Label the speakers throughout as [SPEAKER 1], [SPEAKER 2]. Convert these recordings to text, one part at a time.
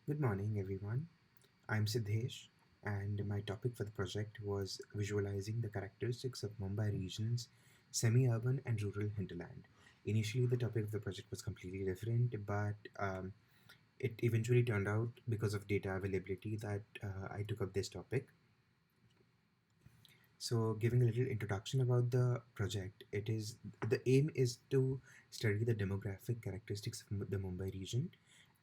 [SPEAKER 1] Good morning, everyone. I'm Siddhesh, and my topic for the project was visualizing the characteristics of Mumbai region's semi-urban and rural hinterland. Initially, the topic of the project was completely different, but it eventually turned out because of data availability that I took up this topic. So, giving a little introduction about the project, the aim is to study the demographic characteristics of the Mumbai region,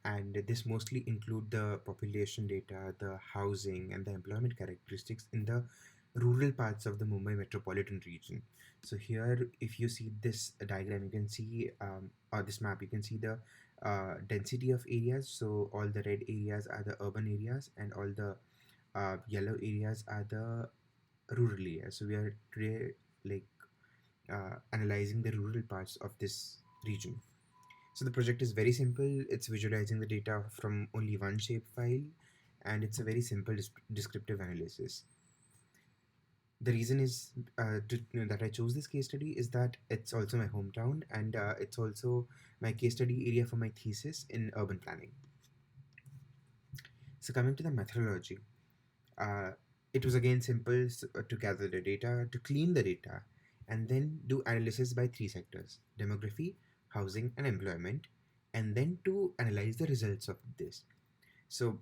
[SPEAKER 1] and this mostly include the population data, the housing, and the employment characteristics in the rural parts of the Mumbai Metropolitan Region. So here, if you see this diagram, you can see or this map, you can see the density of areas. So all the red areas are the urban areas, and all the yellow areas are the rural areas. So we are today like analyzing the rural parts of this region. So the project is very simple. It's visualizing the data from only one shapefile, and it's a very simple descriptive analysis. The reason is that I chose this case study is that it's also my hometown, and it's also my case study area for my thesis in urban planning. So coming to the methodology, uh, it was again simple to gather the data, to clean the data, and then do analysis by three sectors: demography, housing, and employment, and then to analyze the results of this. So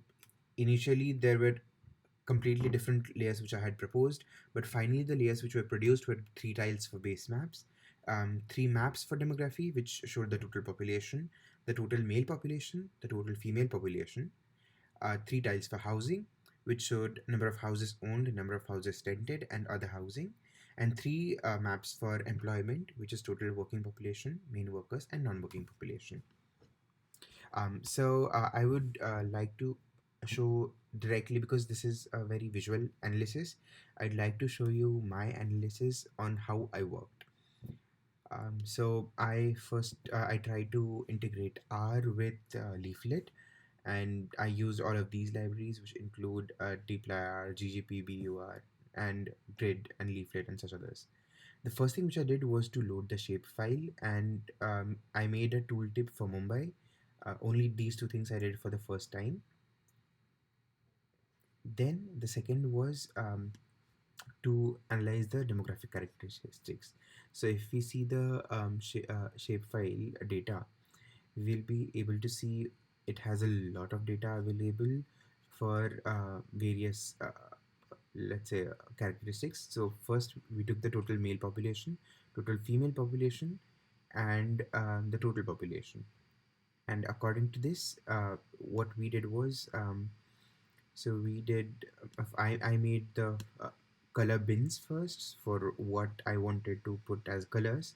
[SPEAKER 1] initially there were completely different layers which I had proposed, but finally the layers which were produced were three tiles for base maps, three maps for demography which showed the total population, the total male population, the total female population, three tiles for housing which showed number of houses owned, number of houses rented, and other housing, and three maps for employment, which is total working population, main workers, and non-working population. I would like to show directly, because this is a very visual analysis. I'd like to show you my analysis on how I worked. I tried to integrate R with Leaflet, and I used all of these libraries, which include dplyr, ggp, bur, and grid and Leaflet and such others. The first thing which I did was to load the shapefile, and I made a tooltip for Mumbai. Only these two things I did for the first time. Then the second was to analyze the demographic characteristics. So if we see the shapefile data, we'll be able to see it has a lot of data available for various let's say characteristics. So first we took the total male population, total female population, and the total population. And according to this, what we did was so we did I made the color bins first for what I wanted to put as colors.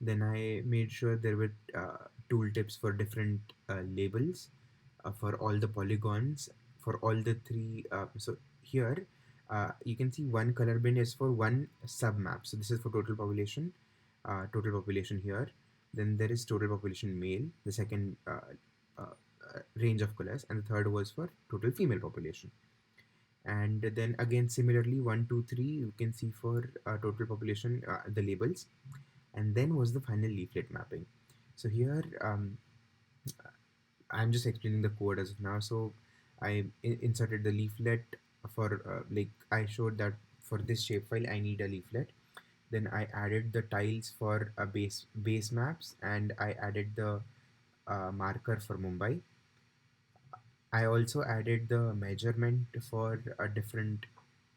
[SPEAKER 1] Then I made sure there were tooltips for different labels for all the polygons for all the three. So here you can see one color bin is for one sub map. So this is for total population here. Then there is total population male, the second range of colors, and the third was for total female population. And then again similarly 1 2 3 you can see for total population the labels, and then was the final leaflet mapping. So here I'm just explaining the code as of now. So I inserted the leaflet for like I showed that for this shapefile I need a leaflet. Then I added the tiles for base maps, and I added the marker for Mumbai. I also added the measurement for a different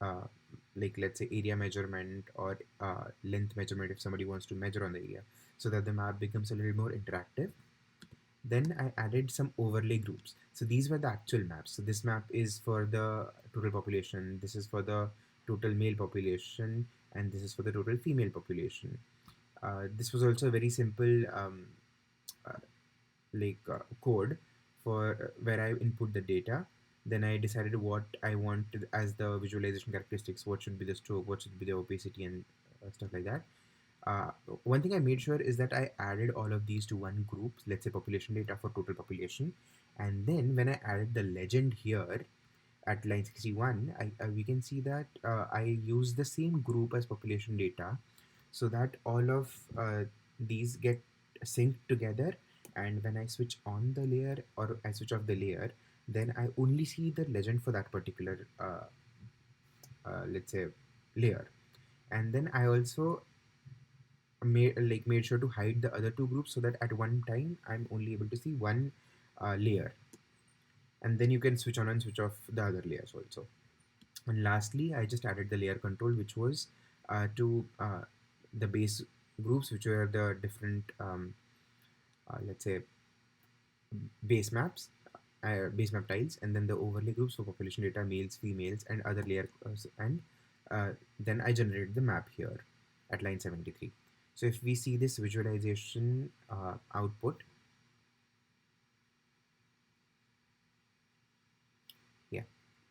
[SPEAKER 1] uh, like let's say area measurement or length measurement if somebody wants to measure on the area, so that the map becomes a little more interactive. Then I added some overlay groups. So these were the actual maps. So this map is for the total population, this is for the total male population, and this is for the total female population. This was also a very simple uh, code for where I input the data. Then I decided what I want as the visualization characteristics, what should be the stroke, what should be the opacity, and stuff like that. Uh, One thing I made sure is that I added all of these to one group, let's say population data for total population. And then when I added the legend here at line 61, we can see that I use the same group as population data, so that all of these get synced together. And when I switch on the layer or I switch off the layer, then I only see the legend for that particular let's say layer. And then I also made sure to hide the other two groups so that at one time I'm only able to see one layer, and then you can switch on and switch off the other layers also. And lastly, I just added the layer control, which was to the base groups, which were the different let's say base map tiles, and then the overlay groups for population data, males, females, and other layer, and then I generated the map here at line 73. So if we see this visualization output, yeah,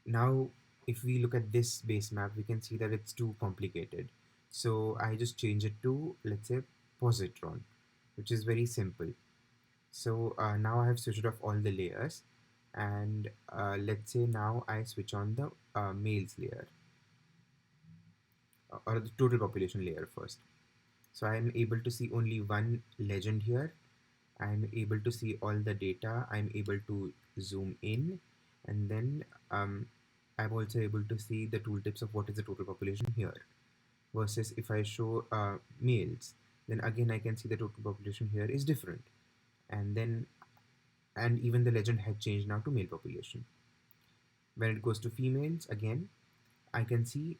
[SPEAKER 1] now if we look at this base map, we can see that it's too complicated. So I just change it to, let's say, positron, which is very simple. So now I have switched off all the layers, and let's say now I switch on the males layer, or the total population layer first. So I am able to see only one legend here. I am able to see all the data. I'm able to zoom in, and then I'm also able to see the tooltips of what is the total population here. Versus if I show males, then again I can see the total population here is different, and then and even the legend had changed now to male population. When it goes to females, again I can see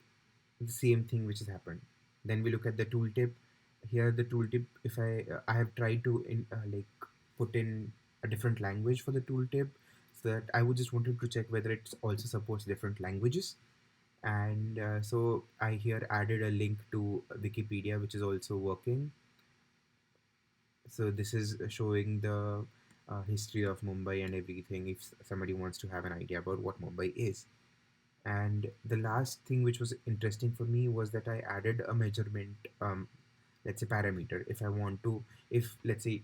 [SPEAKER 1] the same thing which has happened. Then we look at the tooltip. Here the tooltip, if I have tried to put in a different language for the tooltip, so that I would just wanted to check whether it also supports different languages. And so I here added a link to Wikipedia, which is also working. So this is showing the history of Mumbai and everything, if somebody wants to have an idea about what Mumbai is. And the last thing which was interesting for me was that I added a measurement, let's say parameter. If I want to, if let's say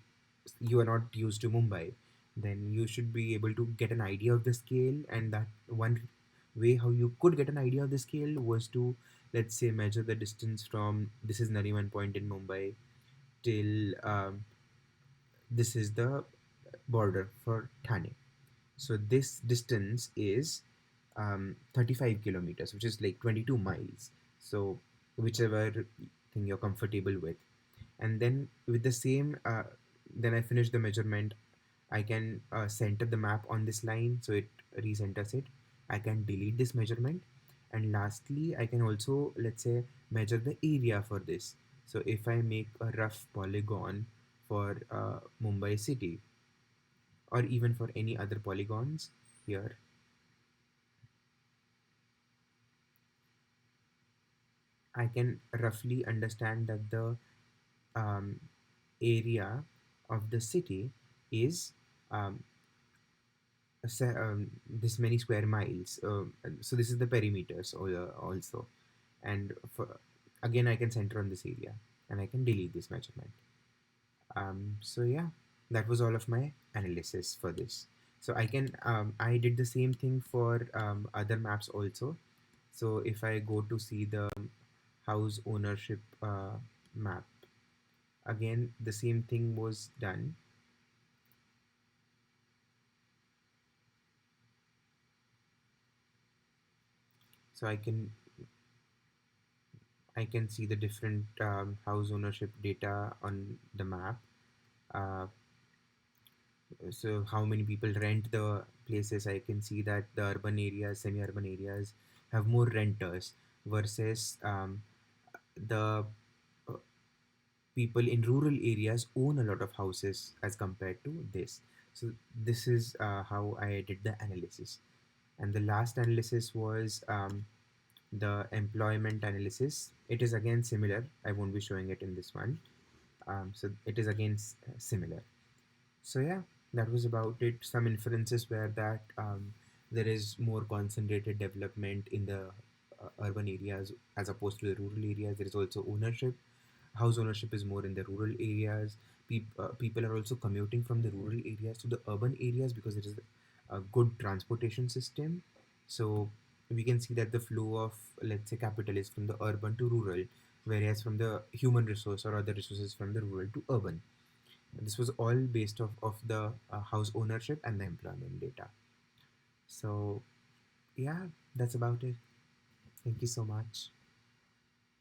[SPEAKER 1] you are not used to Mumbai, then you should be able to get an idea of the scale. And that one way how you could get an idea of the scale was to, let's say, measure the distance from, this is Nariman Point in Mumbai, till this is the border for Thane. So this distance is 35 kilometers, which is like 22 miles. So whichever thing you're comfortable with. And then with the same, then I finish the measurement. I can center the map on this line, so it recenters it. I can delete this measurement. And lastly, I can also, let's say, measure the area for this. So if I make a rough polygon for Mumbai city, or even for any other polygons here, I can roughly understand that the um, area of the city is um, this many square miles. So this is the perimeters also. And for, again, I can center on this area, and I can delete this measurement. So yeah, that was all of my analysis for this. So I did the same thing for other maps also. So if I go to see the house ownership map, again the same thing was done. So I can see the different house ownership data on the map. Uh, so how many people rent the places? I can see that the urban areas, semi-urban areas have more renters versus the uh, people in rural areas own a lot of houses as compared to this. So this is how I did the analysis. And the last analysis was the employment analysis. It is again similar. I won't be showing it in this one. So it is again similar. So yeah, that was about it. Some inferences were that there is more concentrated development in the urban areas as opposed to the rural areas. There is also ownership. House ownership is more in the rural areas. People are also commuting from the rural areas to the urban areas because there is a good transportation system. So we can see that the flow of, let's say, capital is from the urban to rural, whereas from the human resource or other resources from the rural to urban. This was all based off of the house ownership and the employment data. So yeah, that's about it. Thank you so much.